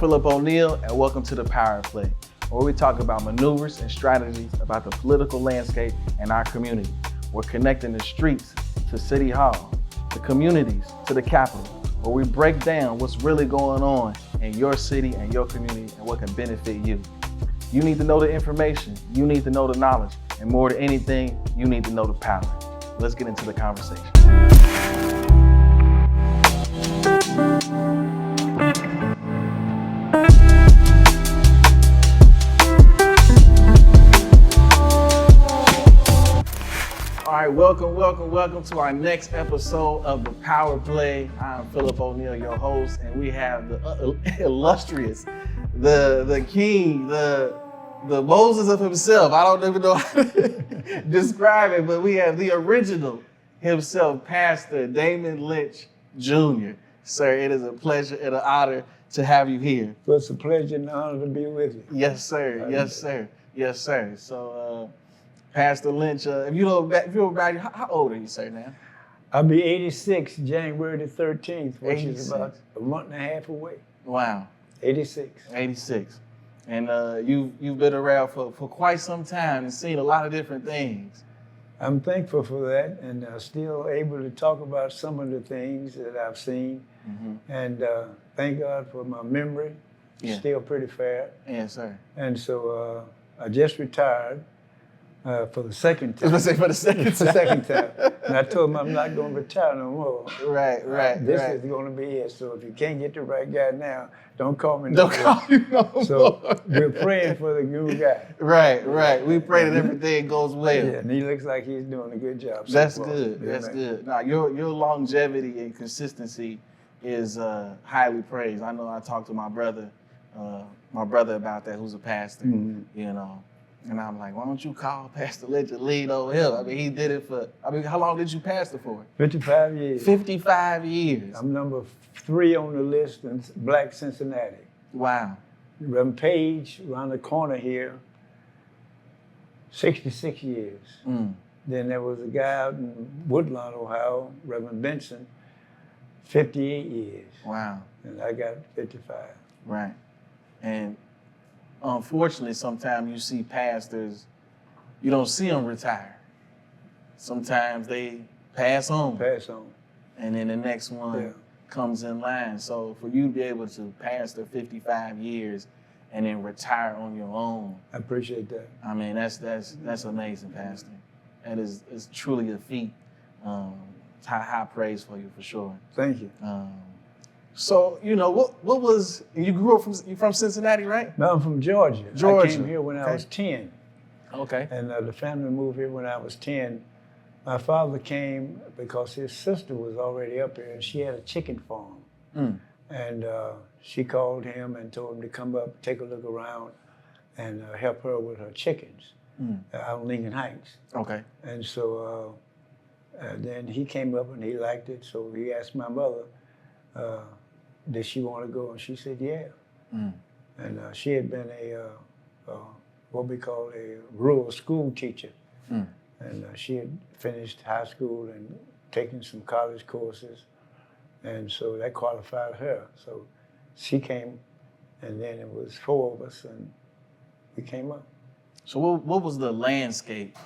Phillip O'Neal, and welcome to The Power Play, where we talk about maneuvers and strategies about the political landscape in our community. We're connecting the streets to City Hall, the communities to the Capitol, where we break down what's really going on in your city and your community and what can benefit you. You need to know the information, you need to know the knowledge, and more than anything, you need to know the power. Let's get into the conversation. All right, welcome to our next episode of The Power Play. I'm Phillip O'Neal, your host, and we have the illustrious, the king, the Moses of himself. I don't even know how to describe it, but we have the original himself, Pastor Damon Lynch Jr. Sir, it is a pleasure and an honor to have you here. Well, it's a pleasure and an honor to be with you. Yes, sir. Yes, sir. Yes, sir. So, Pastor Lynch, if you look back, how old are you, sir, now? I'll be 86 January the 13th, which 86. is about a month and a half away. Wow. 86. 86. And you've been around for quite some time and seen a lot of different things. I'm thankful for that, and still able to talk about some of the things that I've seen. Mm-hmm. And thank God for my memory. Yeah. Still pretty fair. Yes, sir. And so I just retired. For the second time. I was going to say for the second time. The second time. And I told him I'm not going to retire no more. Right. This is going to be it. So if you can't get the right guy now, don't call me no more. Don't call you no more. So we're praying for the new guy. Right. We pray that everything goes well. Yeah, and he looks like he's doing a good job. That's good. That's good. Now, your longevity and consistency is highly praised. I know I talked to my brother about that, who's a pastor, you know. And I'm like, why don't you call Pastor Lynch and lead over here? I mean, he did it how long did you pastor for? 55 years. 55 years. I'm number 3 on the list in Black Cincinnati. Wow. Reverend Page, around the corner here, 66 years. Then there was a guy out in Woodlawn, Ohio, Reverend Benson, 58 years. Wow. And I got 55. Right. And unfortunately, sometimes you see pastors, you don't see them retire. Sometimes they pass on. And then the next one comes in line. So for you to be able to pastor 55 years and then retire on your own. I appreciate that. I mean, that's amazing, Pastor. That is truly a feat. High praise for you, for sure. Thank you. So, you know, what was, you grew up from Cincinnati, right? No, I'm from Georgia. I came here when I was 10. Okay. And the family moved here when I was 10. My father came because his sister was already up here and she had a chicken farm. And she called him and told him to come up, take a look around and help her with her chickens out in Lincoln Heights. Okay. And so then he came up and he liked it. So he asked my mother, did she want to go? And she said, yeah. And she had been what we call a rural school teacher. And she had finished high school and taken some college courses. And so that qualified her. So she came, and then it was 4 of us, and we came up. So what was the landscape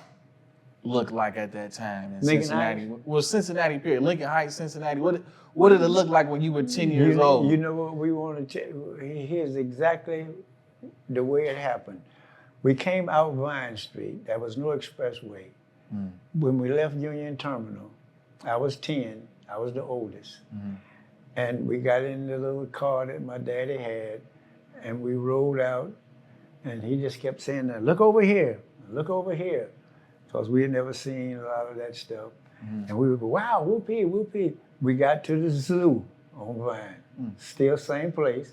look like at that time in Lincoln Cincinnati? Heights? Well, Cincinnati, period. Lincoln Heights, Cincinnati. What did it look like when you were 10 years old? You know what we want to tell you? Here's exactly the way it happened. We came out Vine Street. There was no expressway. When we left Union Terminal, I was 10. I was the oldest. And we got in the little car that my daddy had, and we rolled out, and he just kept saying, look over here, because we had never seen a lot of that stuff. And we would go, wow, whoopee, whoopee. We got to the zoo on Vine, still same place.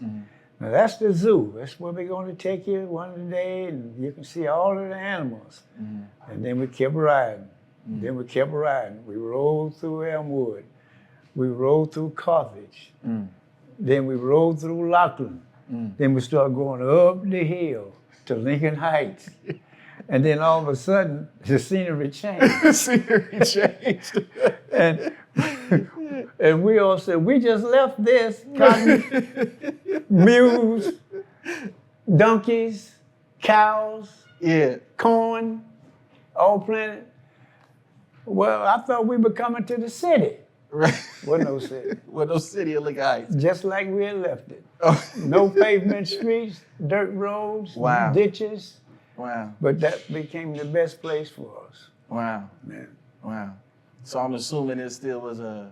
Now that's the zoo. That's where we're going to take you one day, and you can see all of the animals. And then we kept riding. Then we kept riding. We rolled through Elmwood. We rolled through Carthage. Then we rolled through Lockland. Then we started going up the hill to Lincoln Heights. And then all of a sudden, the scenery changed. The scenery changed. And And we all said, we just left this, cotton, mules, donkeys, cows, Yeah. corn, all planted. Well, I thought we were coming to the city. Right. Wasn't no city. With no city of Lick Heights. Just like we had left it. Oh. No pavement streets, dirt roads, Wow. ditches. Wow. But that became the best place for us. Wow. Man. Wow. So I'm assuming it still was a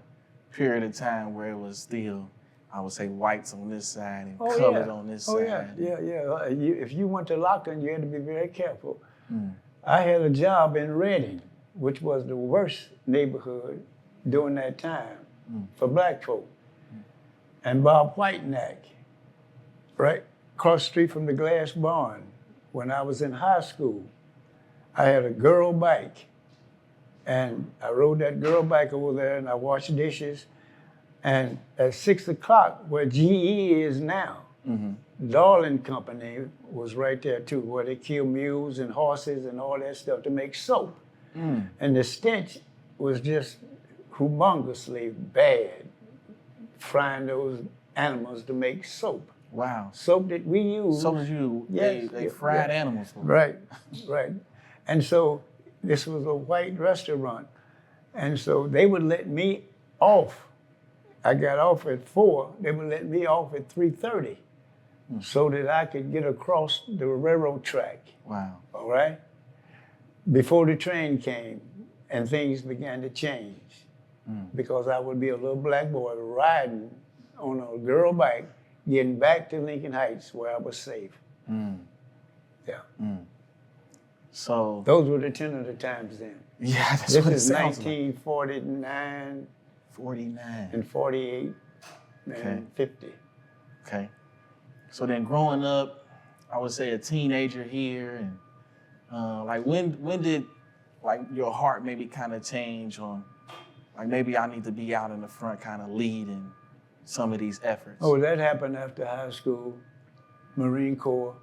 period of time where it was still, I would say, whites on this side and colored on this side. Yeah. If you went to Lockton, you had to be very careful. I had a job in Reading, which was the worst neighborhood during that time for black folk. And Bob Whitenack, right across the street from the Glass Barn, when I was in high school, I had a girl bike. And I rode that girl bike over there and I washed dishes. And at 6 o'clock, where GE is now, Darling Company was right there too, where they kill mules and horses and all that stuff to make soap. And the stench was just humongously bad, frying those animals to make soap. Wow. Soap that we use. So did you, they fried animals. Right. And so this was a white restaurant. And so they would let me off. I got off at 4. They would let me off at 3:30 so that I could get across the railroad track. Wow. All right? Before the train came and things began to change. Because I would be a little black boy riding on a girl bike, getting back to Lincoln Heights where I was safe. Yeah. So those were the tentative times then. Yeah, that's this what it is sounds 1949, 49, and 48, and 50. Okay. So then growing up, I would say a teenager here, and like when did like your heart maybe kind of change on, like maybe I need to be out in the front kind of leading some of these efforts? Oh, that happened after high school, Marine Corps,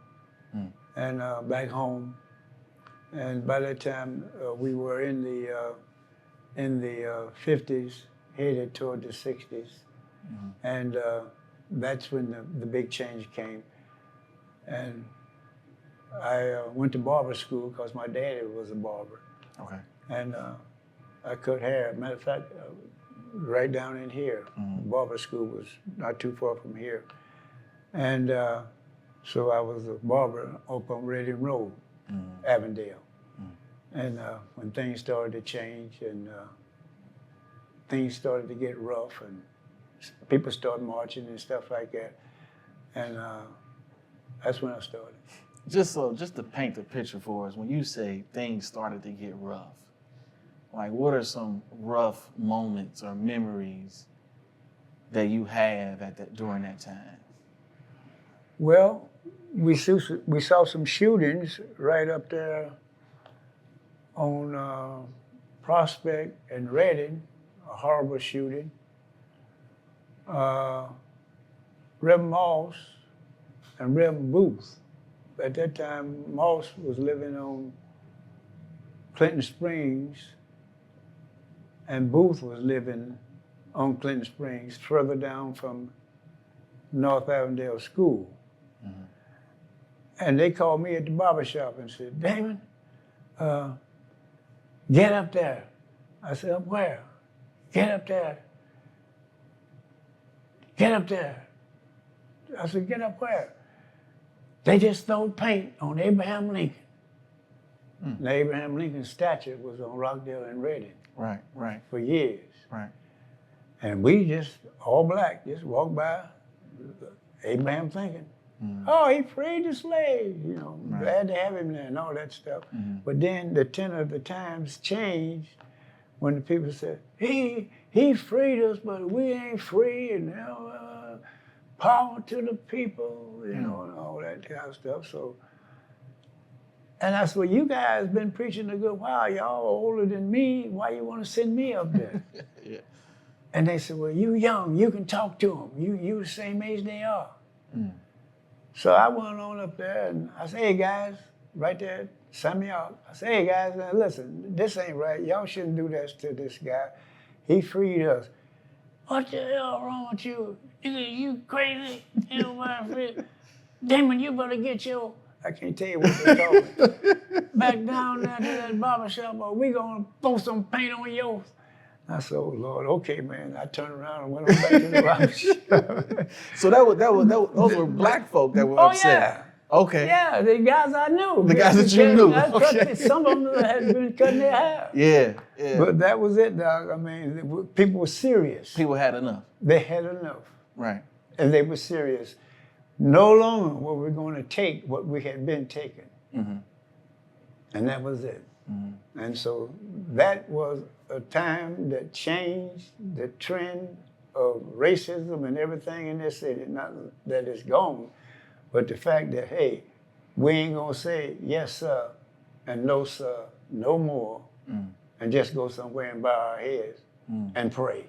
and back home. And by that time, we were in the 50s, headed toward the 60s. And that's when the big change came. And I went to barber school because my daddy was a barber. Okay. And I cut hair. Matter of fact, right down in here. Barber school was not too far from here. And so I was a barber up on Reading Road, Avondale. And when things started to change and things started to get rough and people started marching and stuff like that. And that's when I started. Just to paint the picture for us, when you say things started to get rough, like what are some rough moments or memories that you have during that time? Well, we saw some shootings right up there on Prospect and Reading, a horrible shooting. Reverend Moss and Reverend Booth. At that time, Moss was living on Clinton Springs, and Booth was living on Clinton Springs, further down from North Avondale School. And they called me at the barbershop and said, Damon, get up there. I said, up where? Get up there. Get up there. I said, get up where? They just threw paint on Abraham Lincoln. The Abraham Lincoln statue was on Rockdale and Reading. Right. For years. Right. And we just, all black, just walked by Abraham thinking, oh, he freed the slaves, glad to have him there and all that stuff. But then the tenor of the times changed when the people said, he freed us, but we ain't free, and power to the people, and all that kind of stuff. So, and I said, well, you guys been preaching a good while. Y'all older than me. Why you want to send me up there? Yeah. And they said, well, you young. You can talk to them. You the same age they are. So I went on up there, and I said, hey, guys, right there, sum me out. I said, hey, guys, now listen, this ain't right. Y'all shouldn't do this to this guy. He freed us. what the hell wrong with you? Nigga, you crazy? You know what I mean? Damon, you better get your, I can't tell you what they call it, back down there to that barbershop, or we gonna throw some paint on yours. I said, oh Lord, okay, man. I turned around and went on back to the barbershop. So those were black folk that were upset. Yeah. Okay. Yeah, the guys I knew. The guys that you knew. Okay. Some of them had been cutting their hair. Yeah, yeah. But that was it, dog. I mean, people were serious. People had enough. They had enough. Right. And they were serious. No longer were we going to take what we had been taking. Mm-hmm. And that was it. Mm-hmm. And so that was a time that changed the trend of racism and everything in this city. Not that it's gone, but the fact that, hey, we ain't gonna say yes, sir, and no, sir, no more, and just go somewhere and bow our heads and pray.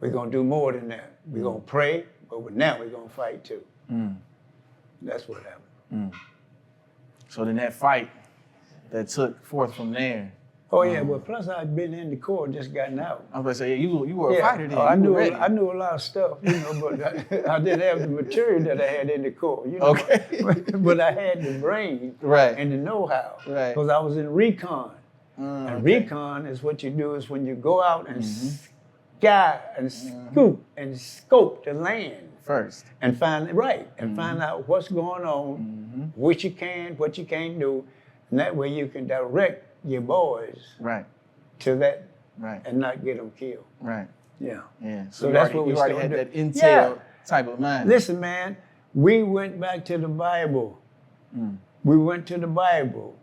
We're gonna do more than that. We're gonna pray, but now we're gonna fight too. That's what happened. So then that fight that took forth from there. Oh yeah, well plus I'd been in the court, just gotten out. I was going to say, yeah, you were a fighter then. I knew a lot of stuff, you know, but I didn't have the material that I had in the court, you know. Okay. But I had the brain and the know-how, because I was in recon. And recon is what you do is when you go out and sky and scoop and scope the land first and find find out what's going on, what you can, what you can't do, and that way you can direct your boys to that and not get them killed. Right. Yeah. Yeah. So that's what we already had that intel type of mind. Listen, man, we went back to the Bible. We went to the Bible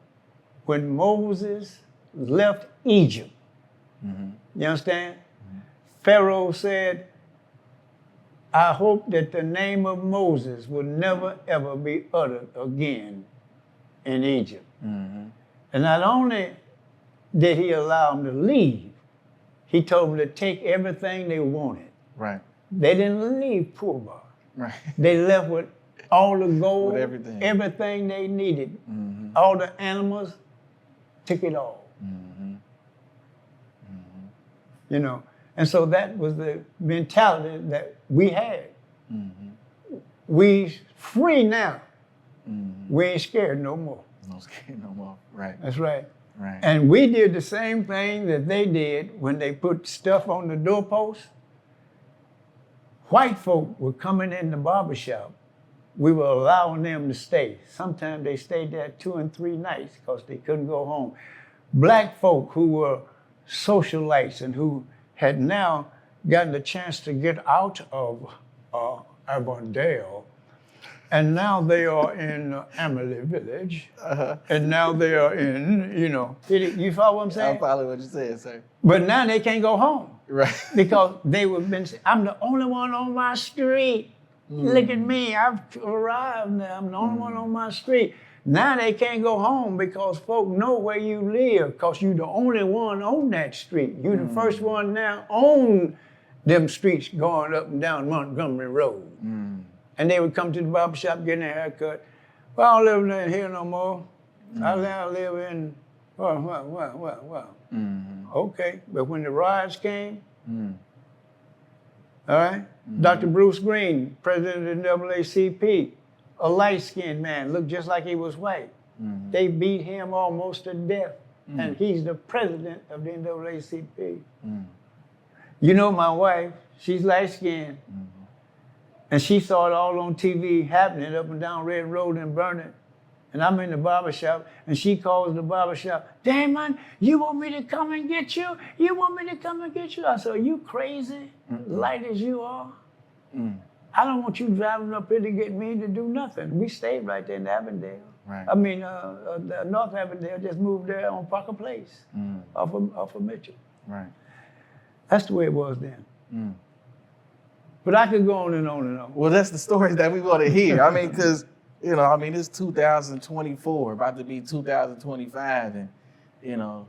when Moses left Egypt. You understand? Pharaoh said, I hope that the name of Moses will never, ever be uttered again in Egypt. And not only did he allow them to leave, he told them to take everything they wanted. Right. They didn't leave poor bar. Right. They left with all the gold, with everything they needed. All the animals, took it all. You know, and so that was the mentality that we had. We free now. We ain't scared no more. No scared no more. Right. That's right. Right. And we did the same thing that they did when they put stuff on the doorpost. White folk were coming in the barbershop. We were allowing them to stay. Sometimes they stayed there 2 and 3 nights because they couldn't go home. Black folk who were socialites and who had now gotten the chance to get out of Avondale, and now they are in Amalie Village, and now they are in, you know, you follow what I'm saying? I follow what you're saying, sir. But now they can't go home. Right. Because they were been saying, I'm the only one on my street. Look at me, I've arrived now, I'm the only one on my street. Now they can't go home because folk know where you live, because you're the only one on that street. You're the first one now on them streets going up and down Montgomery Road. And they would come to the barbershop getting a haircut. Well, I don't live in here no more. I now live in, Okay, but when the riots came, all right, Dr. Bruce Green, president of the NAACP, a light-skinned man, looked just like he was white. They beat him almost to death, and he's the president of the NAACP. You know my wife, she's light-skinned, and she saw it all on TV happening up and down Red Road in Vernon. And I'm in the barbershop, and she calls the barbershop, Damon, you want me to come and get you? You want me to come and get you? I said, are you crazy, light as you are? I don't want you driving up here to get me to do nothing. We stayed right there in Avondale. Right. I mean, North Avondale, just moved there on Parker Place, off of Mitchell. Right. That's the way it was then. But I could go on and on and on. Well, that's the stories that we want to hear. I mean, because, you know, I mean, it's 2024, about to be 2025, and, you know,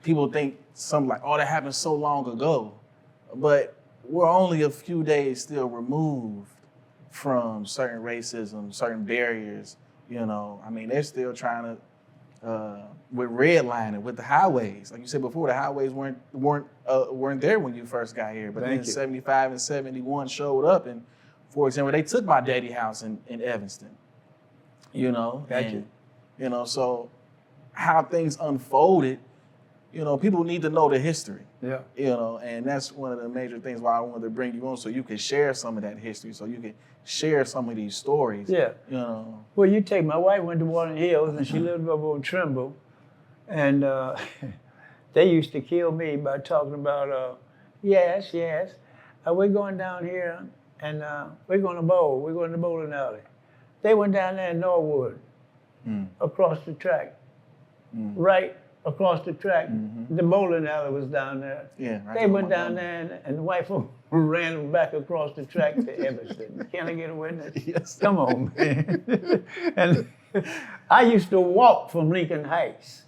people think something like, oh, that happened so long ago. But we're only a few days still removed from certain racism, certain barriers, you know. I mean, they're still trying to with redlining, with the highways. Like you said before, the highways weren't there when you first got here. But then 75 and 71 showed up, and for example, they took my daddy house in Evanston. You know, you know, so how things unfolded, you know, people need to know the history. Yeah. You know, and that's one of the major things why I wanted to bring you on, so you could share some of that history, so you could share some of these stories. Yeah. You know. Well, you take my wife went to Walnut Hills, and she lived up on Trimble, and they used to kill me by talking about, yes, we're going down here, and we're going to bowl. We're going to bowling alley. They went down there in Norwood, across the track, right across the track. The bowling alley was down there. Yeah, right. They went down there, and the wife ran them back across the track to Evanston. Can I get a witness? Yes. Come on, man. And I used to walk from Lincoln Heights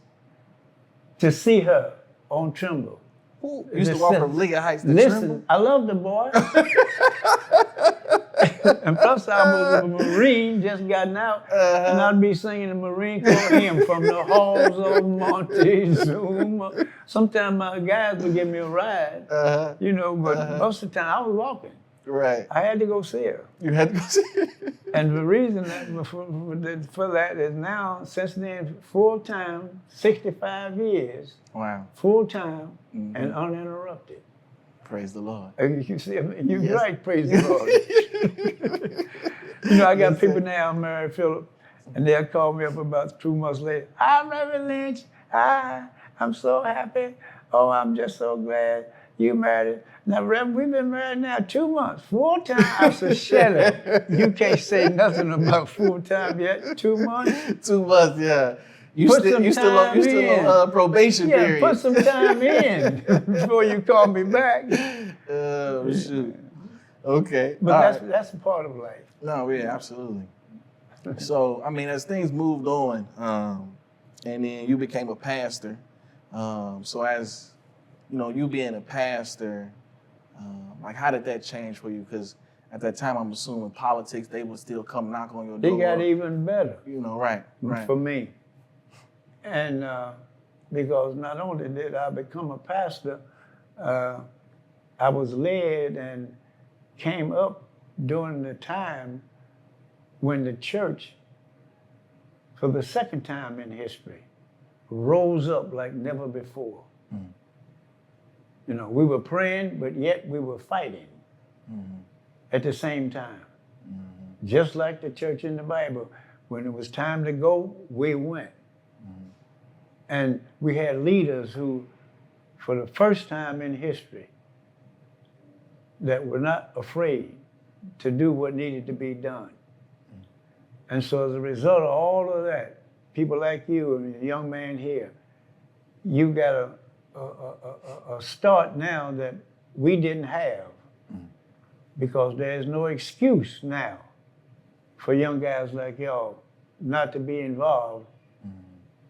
to see her on Trimble. You used to walk from Lincoln Heights to Listen, Trimble? I love the boy. And plus I was a Marine, just gotten out, and I'd be singing the Marine Corps hymn from the halls of Montezuma. Sometimes my guys would give me a ride, you know, but most of the time I was walking. Right. I had to go see her. You had to go see her. And the reason that for that is now, since then, full-time, 65 years, Wow. full-time and uninterrupted. Praise the Lord. You see, you're right, praise the Lord. You know, I got people now, I'm married Phillip, and they'll call me up about 2 months later. Hi, Reverend Lynch. Hi, I'm so happy. Oh, I'm just so glad you married. Now, Reverend, we've been married now 2 months, full-time. I said, shut up. You can't say nothing about full-time yet. 2 months? 2 months, yeah. You still on probation period. Yeah, put some time in before you call me back. Oh, shoot. Okay. But that's a part of life. No, yeah, absolutely. So, I mean, as things moved on, and then you became a pastor, so as, you know, you being a pastor, like how did that change for you? Because at that time, I'm assuming politics, they would still come knock on your door. It got even better. You know, right. For me. And because not only did I become a pastor, I was led and came up during the time when the church, for the second time in history, rose up like never before. You know, we were praying, but yet we were fighting at the same time. Just like the church in the Bible, when it was time to go, we went. And we had leaders who, for the first time in history, that were not afraid to do what needed to be done. And so as a result of all of that, people like you and the young man here, you got a start now that we didn't have, because there's no excuse now for young guys like y'all not to be involved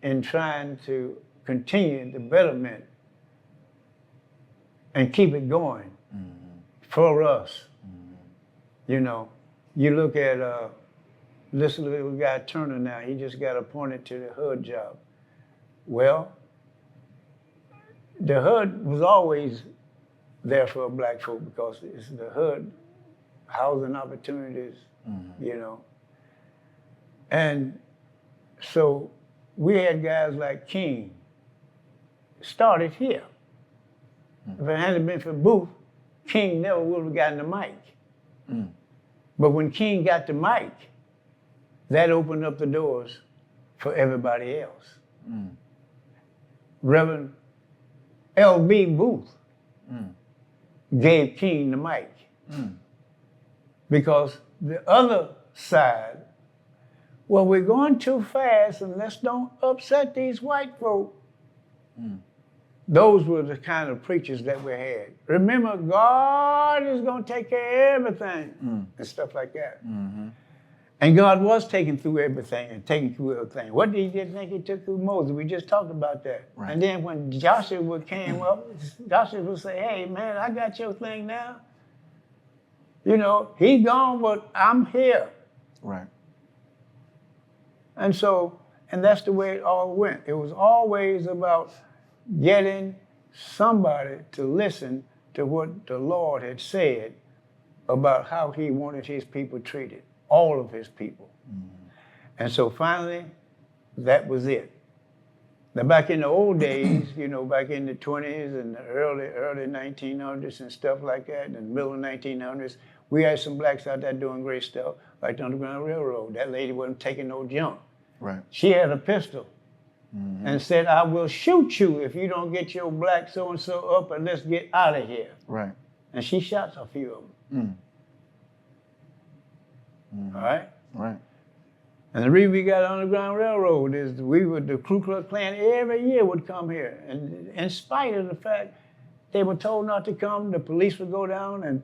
in trying to continue the betterment and keep it going for us. You know, you look at this little guy Turner now, he just got appointed to the HUD job. Well, the HUD was always there for black folk because it's the HUD, housing opportunities, you know. And so we had guys like King started here. If it hadn't been for Booth, King never would have gotten the mic. But when King got the mic, that opened up the doors for everybody else. Reverend L.B. Booth gave King the mic. Because the other side, well, we're going too fast and let's don't upset these white folk. Those were the kind of preachers that we had. Remember, God is going to take care of everything and stuff like that. And God was taking through everything and taking through everything. What did he think he took through Moses? We just talked about that. Right. And then when Joshua came up, Joshua would say, hey, man, I got your thing now. You know, he's gone, but I'm here. Right. And so And that's the way it all went. It was always about getting somebody to listen to what the Lord had said about how he wanted his people treated, all of his people. And so finally, that was it. Now back in the old days, you know, back in the 20s and the early 1900s and stuff like that, and the middle of 1900s, we had some blacks out there doing great stuff, like the Underground Railroad. That lady wasn't taking no junk. Right. She had a pistol and said, I will shoot you if you don't get your black so-and-so up and let's get out of here. Right. And she shot a few of them. All right? Right. And the reason we got Underground Railroad is the Ku Klux Klan every year would come here. And in spite of the fact they were told not to come, the police would go down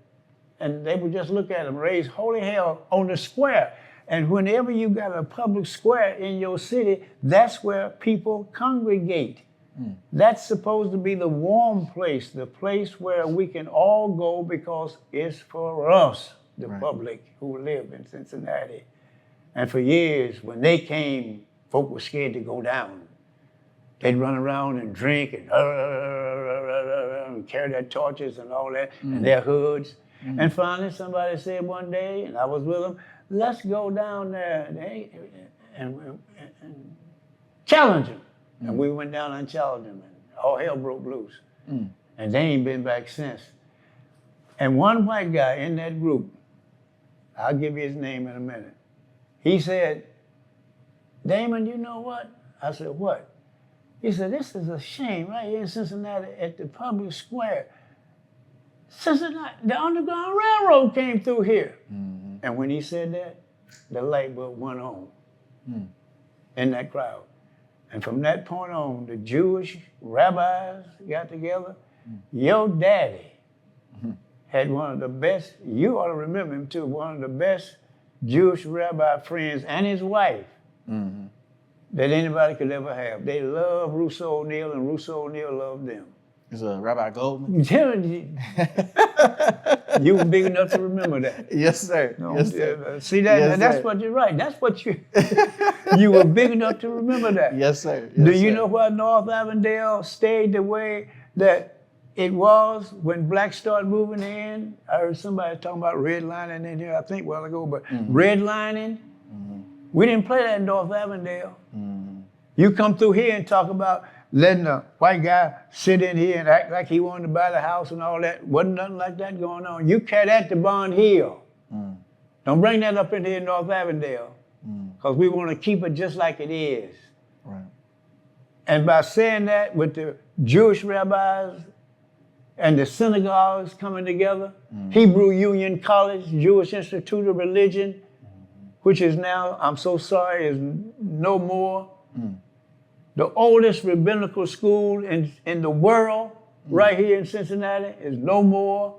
and they would just look at them, raise holy hell on the square. And whenever you got a public square in your city, that's where people congregate. That's supposed to be the warm place, the place where we can all go because it's for us, the public who live in Cincinnati. And for years, when they came, folk were scared to go down. They'd run around and drink and carry their torches and all that, and their hoods. And finally, somebody said one day, and I was with them, let's go down there and challenge them. And we went down and challenged them, and all hell broke loose. And they ain't been back since. And one white guy in that group, I'll give you his name in a minute, he said, Damon, you know what? I said, what? He said, this is a shame right here in Cincinnati at the public square. Cincinnati, the Underground Railroad came through here. And when he said that, the light bulb went on in that crowd. And from that point on, the Jewish rabbis got together. Your daddy had one of the best, you ought to remember him too, one of the best Jewish rabbi friends and his wife that anybody could ever have. They loved Rousseau O'Neal and Rousseau O'Neal loved them. Is Rabbi Goldman? You were big enough to remember that. Yes, sir. No, yes, sir. See that? Yes, that's sir. What you're right. That's what you you were big enough to remember that. Yes, sir. Yes, Do you know why North Avondale stayed the way that it was when blacks started moving in? I heard somebody talking about redlining in here, I think a while ago, but redlining, we didn't play that in North Avondale. You come through here and talk about letting a white guy sit in here and act like he wanted to buy the house and all that. Wasn't nothing like that going on. You carry that to Bond Hill. Don't bring that up in here in North Avondale because we want to keep it just like it is. Right. And by saying that with the Jewish rabbis and the synagogues coming together, Hebrew Union College, Jewish Institute of Religion, which is now, I'm so sorry, is no more. The oldest rabbinical school in the world, right here in Cincinnati, is no more.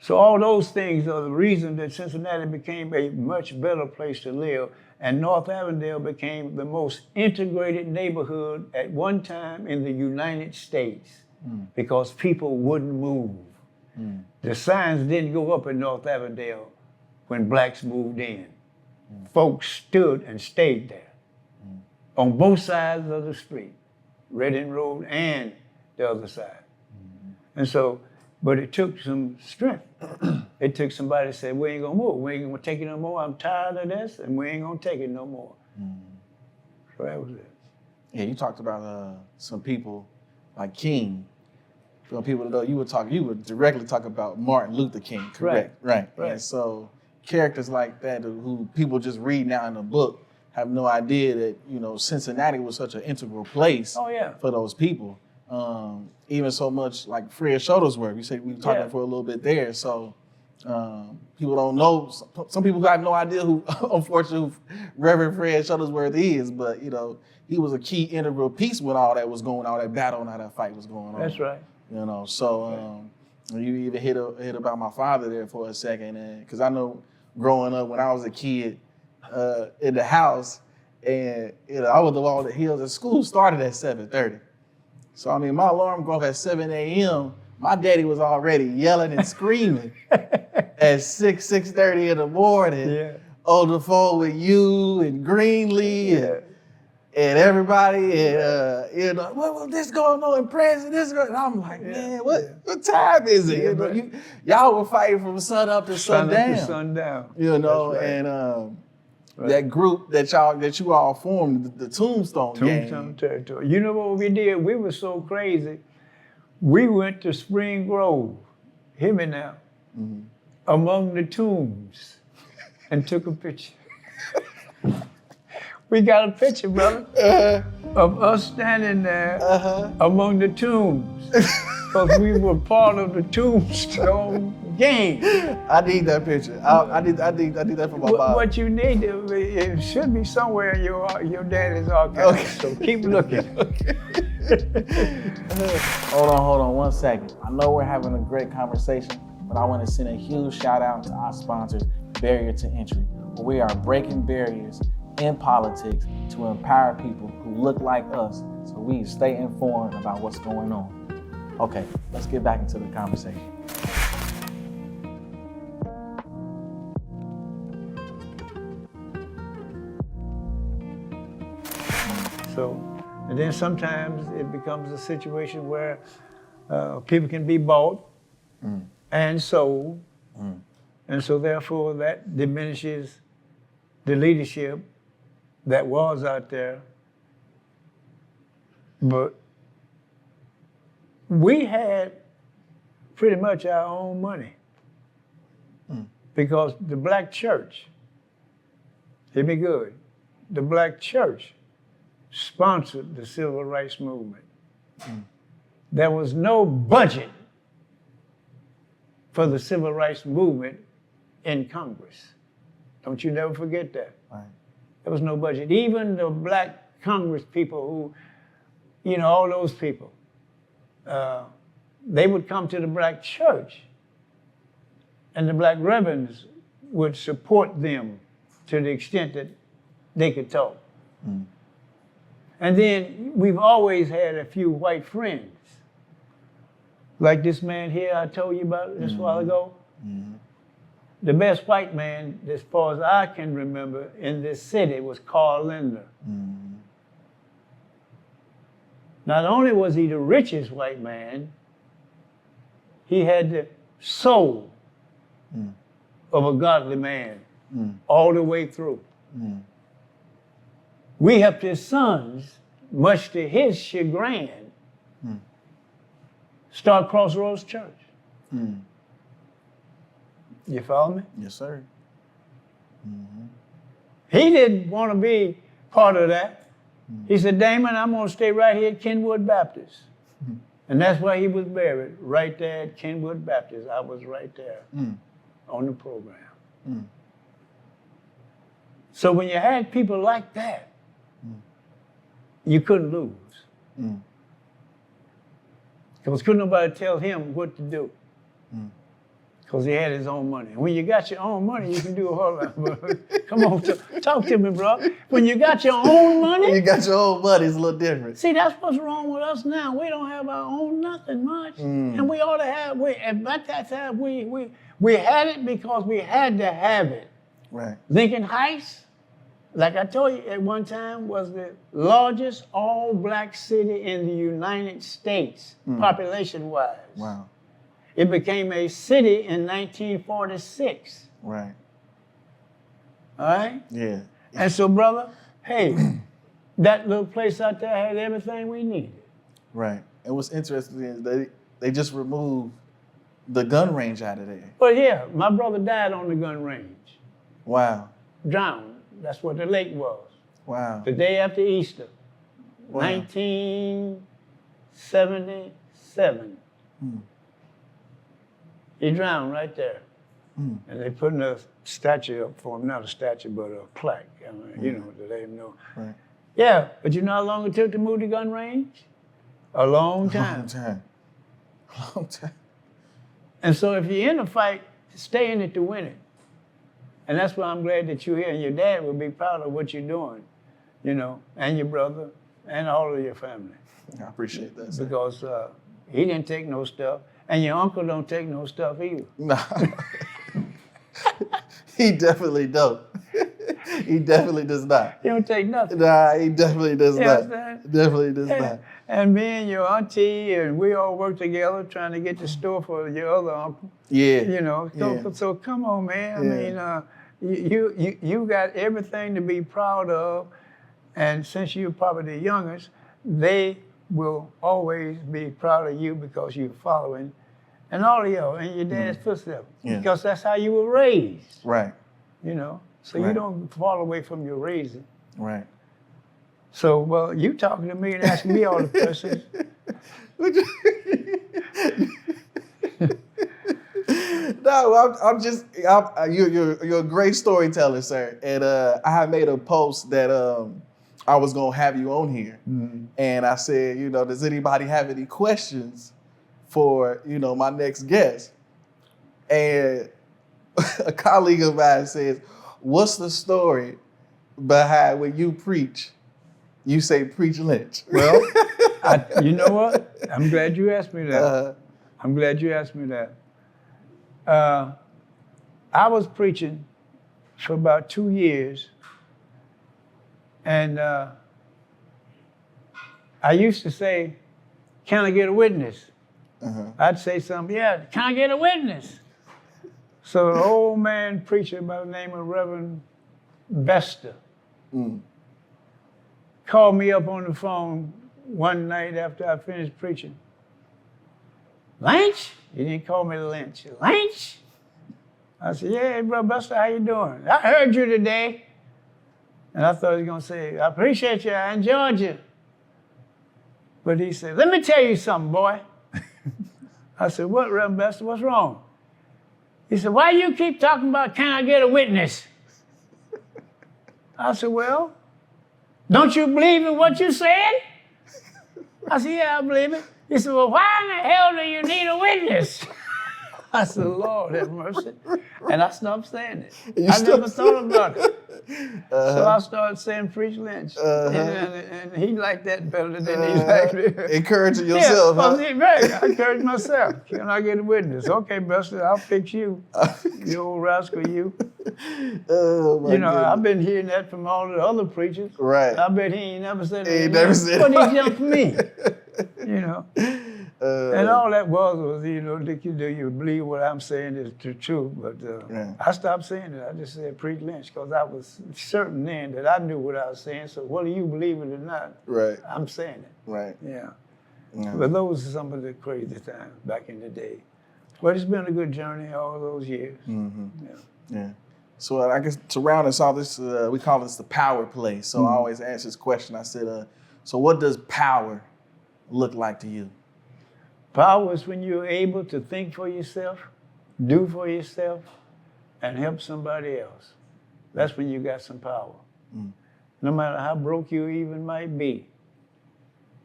So all those things are the reason that Cincinnati became a much better place to live, and North Avondale became the most integrated neighborhood at one time in the United States because people wouldn't move. The signs didn't go up in North Avondale when blacks moved in. Folks stood and stayed there. On both sides of the street, Reading Road and the other side. And so, but it took some strength. It took somebody to say, we ain't gonna move, we ain't gonna take it no more, I'm tired of this, and we ain't gonna take it no more. So that was it. Yeah, you talked about some people like King. For people to know, you would directly talk about Martin Luther King, correct? Right. And so characters like that who people just read now in the book have no idea that, you know, Cincinnati was such an integral place for those people. Even so much like Fred Shuttlesworth, you said we were talking for a little bit there. So people don't know, some people have no idea who, unfortunately, who Reverend Fred Shuttlesworth is, but, you know, he was a key integral piece when all that was going on, all that battle and all that fight was going on. That's right. You know, so you even hit about my father there for a second, and because I know growing up when I was a kid, in the house, and you know, I was the one on the hills, and school started at 7:30. So I mean, my alarm go off at 7 a.m. My daddy was already yelling and screaming at 6:30 in the morning on the phone with you and Greenlee, and everybody, and you know, what this going on in prison? This going, and I'm like, man, what time is it? Yeah, You know, y'all were fighting from sun up to sundown. Sun up to sundown. You know, Right. and that group that you all formed, the Tombstone Gang. Territory. You know what we did? We were so crazy. We went to Spring Grove, hear me now, among the tombs, and took a picture. We got a picture, brother, of us standing there among the tombs, because we were part of the Tombstone Gang. I need that picture. I need that for my mom. What you need, it should be somewhere in your daddy's archive. Okay. So keep looking. Hold on 1 second. I know we're having a great conversation, but I want to send a huge shout out to our sponsors, Barrier to Entry, where we are breaking barriers in politics to empower people who look like us so we stay informed about what's going on. Okay, let's get back into the conversation. So, and then sometimes it becomes a situation where people can be bought and sold, and so therefore that diminishes the leadership that was out there. But we had pretty much our own money because the black church, hear me good, the black church sponsored the civil rights movement. There was no budget for the civil rights movement in Congress. Don't you never forget that. Right. There was no budget. Even the black Congress people who, you know, all those people, they would come to the black church and the black reverends would support them to the extent that they could talk. And then we've always had a few white friends. Like this man here I told you about just a while ago. The best white man, as far as I can remember, in this city was Carl Linder. Not only was he the richest white man, he had the soul of a godly man all the way through. We helped his sons, much to his chagrin, start Crossroads Church. You follow me? Yes, sir. He didn't want to be part of that. He said, Damon, I'm going to stay right here at Kenwood Baptist. And that's why he was buried, right there at Kenwood Baptist. I was right there on the program. So when you had people like that, you couldn't lose. Because couldn't nobody tell him what to do. Because he had his own money. When you got your own money, you can do a whole lot more. Come on, talk to me, bro. When you got your own money. You got your own money, it's a little different. See, that's what's wrong with us now. We don't have our own nothing much. And we ought to have, at that time, we had it because we had to have it. Right. Lincoln Heights, like I told you at one time, was the largest all-black city in the United States, population-wise. Wow. It became a city in 1946. Right. All right? Yeah. And so, brother, hey, that little place out there had everything we needed. Right. And what's interesting is they just removed the gun range out of there. But yeah, my brother died on the gun range. Wow. Drowned. That's what the lake was. Wow. The day after Easter, Wow. 1977. He drowned right there. And they put a statue up for him, not a statue, but a plaque, I mean, you know, to let him know. Right. Yeah, but you know how long it took to move the gun range? A long time. Long time. And so if you're in a fight, stay in it to win it. And that's why I'm glad that you're here, and your dad will be proud of what you're doing, you know, and your brother, and all of your family. I appreciate that, sir. Because he didn't take no stuff, and your uncle don't take no stuff either. Nah. He definitely don't. He definitely does not. He don't take nothing. Nah, he definitely does You not. understand? Definitely does Yeah. not. And me and your auntie, and we all work together trying to get the store for your other uncle. Yeah. You know, Yeah. so come on, man. Yeah. I mean, you got everything to be proud of, and since you're probably the youngest, they will always be proud of you because you're following, and all of you in your dad's footsteps, because that's how you were raised. Right. You know, so you don't fall away from your raising. Right. So, well, you talking to me and asking me all the questions. No, you're a great storyteller, sir. And I had made a post that I was gonna have you on here, and I said, does anybody have any questions for my next guest? And a colleague of mine says, "What's the story behind when you preach? You say preach Lynch." Well, you know what? I'm glad you asked me that. I'm glad you asked me that. I was preaching for about 2 years, and I used to say, "Can I get a witness?" I'd say something, "Yeah, can I get a witness?" So an old man preacher by the name of Reverend Bester called me up on the phone one night after I finished preaching. "Lynch?" He didn't call me Lynch. "Lynch?" I said, "Yeah, hey, Brother Buster, how you doing? I heard you today." And I thought he was going to say, "I appreciate you, I enjoyed you." But he said, "Let me tell you something, boy." I said, "What, Reverend Buster, what's wrong?" He said, "Why you keep talking about, can I get a witness?" I said, "Well, don't you believe in what you said?" I said, "Yeah, I believe it." He said, "Well, why in the hell do you need a witness?" I said, "Lord have mercy." And I stopped saying it. I never thought about it. So I started saying preach Lynch. And he liked that better than he liked it. Encouraging yourself, huh? Right. I encouraged myself. "Can I get a witness?" "Okay, Buster, I'll fix you. You old rascal, you." Oh, my goodness. I've been hearing that from all the other preachers. Right. I bet he ain't never said He it. ain't never said But it. he jumped me. And all that was, do you believe what I'm saying is the truth? But I stopped saying it. I just said preach Lynch because I was certain then that I knew what I was saying. So whether you believe it or not, right, I'm saying it. Right. Yeah. But those are some of the crazy times back in the day. But it's been a good journey all those years. Yeah. So I guess to round us off, this we call this the power play. So I always ask this question. I said, so what does power look like to you? Power is when you're able to think for yourself, do for yourself, and help somebody else. That's when you got some power. No matter how broke you even might be,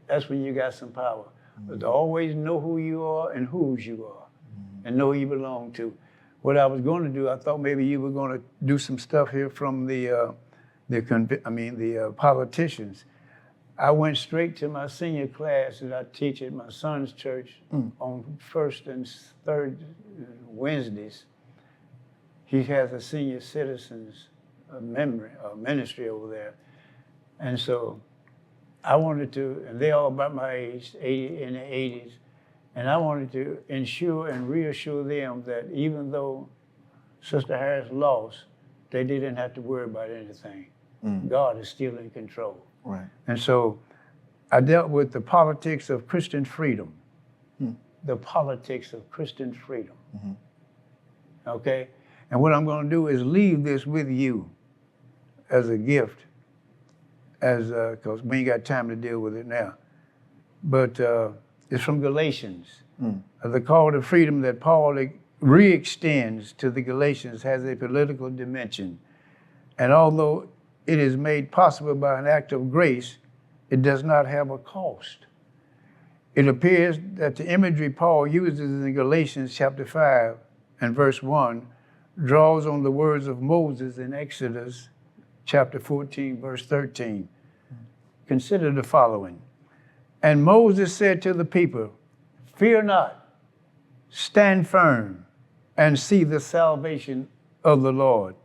that's when you got some power. But to always know who you are and whose you are, and know who you belong to. What I was going to do, I thought maybe you were going to do some stuff here from the politicians. I went straight to my senior class that I teach at my son's church on first and third Wednesdays. He has a senior citizens ministry over there. And so I wanted to, and they're all about my age, in the 80s, and I wanted to ensure and reassure them that even though Sister Harris lost, they didn't have to worry about anything. God is still in control. Right. And so I dealt with the politics of Christian freedom. The politics of Christian freedom. Okay? And what I'm going to do is leave this with you as a gift, because we ain't got time to deal with it now. But it's from Galatians. The call to freedom that Paul re-extends to the Galatians has a political dimension. And although it is made possible by an act of grace, it does not have a cost. It appears that the imagery Paul uses in Galatians chapter 5 and verse 1 draws on the words of Moses in Exodus chapter 14, verse 13. Consider the following. "And Moses said to the people, 'Fear not, stand firm, and see the salvation of the Lord.'"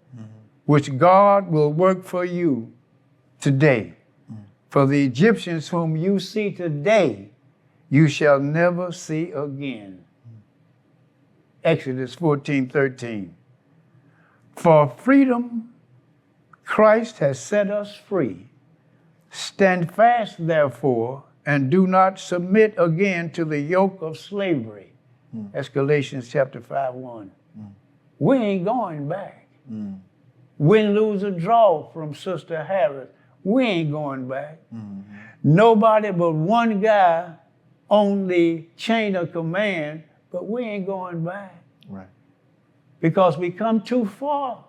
which God will work for you today. For the Egyptians whom you see today, you shall never see again. Exodus 14:13. For freedom, Christ has set us free. Stand fast, therefore, and do not submit again to the yoke of slavery. That's Galatians chapter 5:1. We ain't going back. Win, lose, or draw from Sister Harris. We ain't going back. Nobody but one guy on the chain of command, but we ain't going back. Right. Because we come too far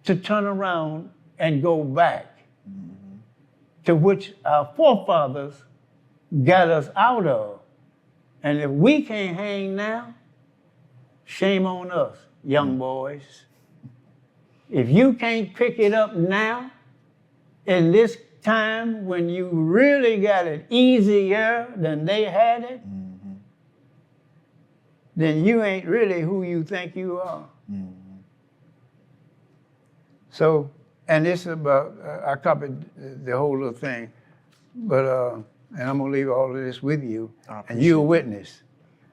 to turn around and go back to which our forefathers got us out of. And if we can't hang now, shame on us, young boys. If you can't pick it up now, in this time when you really got it easier than they had it, then you ain't really who you think you are. So, and this is about, I copied the whole little thing, but, and I'm gonna leave all of this with you, and you're a witness.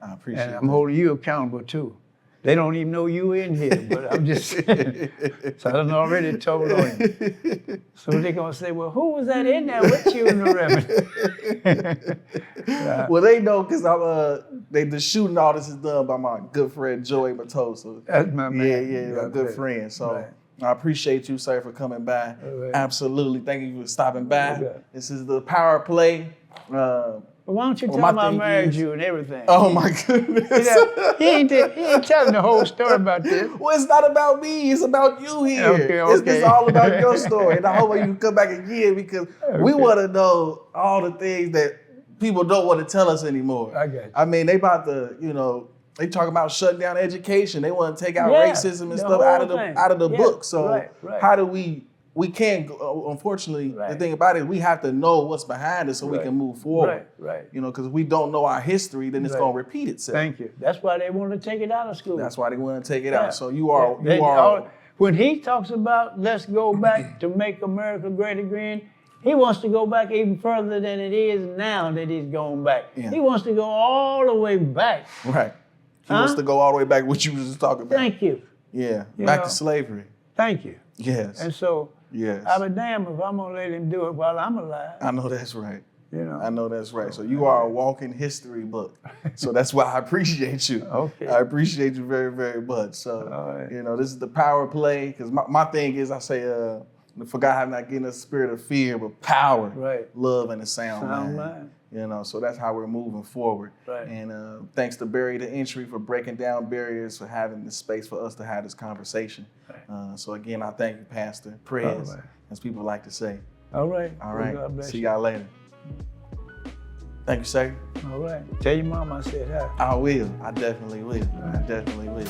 I appreciate it. And I'm holding you accountable too. They don't even know you in here, but I'm just saying. So I done already told on you. So they're gonna say, well, who was that in there with you in the revenue? Well, they know because the shooting all this is done by my good friend Joey Matosa. That's my man. Yeah, my good friend. So right. I appreciate you, sir, for coming by. Right. Absolutely. Thank you for stopping by. Okay. This is the Power Play. Why don't you tell him I married you and everything? Oh my goodness. He ain't telling the whole story about this. Well, it's not about me. It's about you here. Okay. It's all about your story. And I hope you can come back again because we want to know all the things that people don't want to tell us anymore. I got you. I mean, they about to, they talk about shutting down education. They want to take out racism and stuff out of the book. So how do we can't, unfortunately, the thing about it is we have to know what's behind it so we can move forward. Right. Because if we don't know our history, then it's going to repeat itself. Thank you. That's why they want to take it out of school. That's why they want to take it Yeah. out. So you are. When he talks about let's go back to make America great again, he wants to go back even further than it is now that he's going back. Yeah. He wants to go all the way back. Right. He wants to go all the way back, what you was just talking about. Thank you. Yeah. Back to slavery. Thank you. Yes. And so yes. I'll be damned if I'm gonna let him do it while I'm alive. I know that's right. I know that's right. So you are a walking history book. So that's why I appreciate you. Okay. I appreciate you very, very much. So, this is the Power Play. Because my thing is, I say, for God have not given us a spirit of fear, but power, love, and a sound mind. So that's how we're moving forward. Right. And thanks to Barry the Entry for breaking down barriers, for having the space for us to have this conversation. Right. So again, I thank you, Pastor Prez, as people like to say. All right. All right. God bless See you. y'all later. Thank you, sir. All right. Tell your mom I said hi. I will. I definitely will. I definitely will.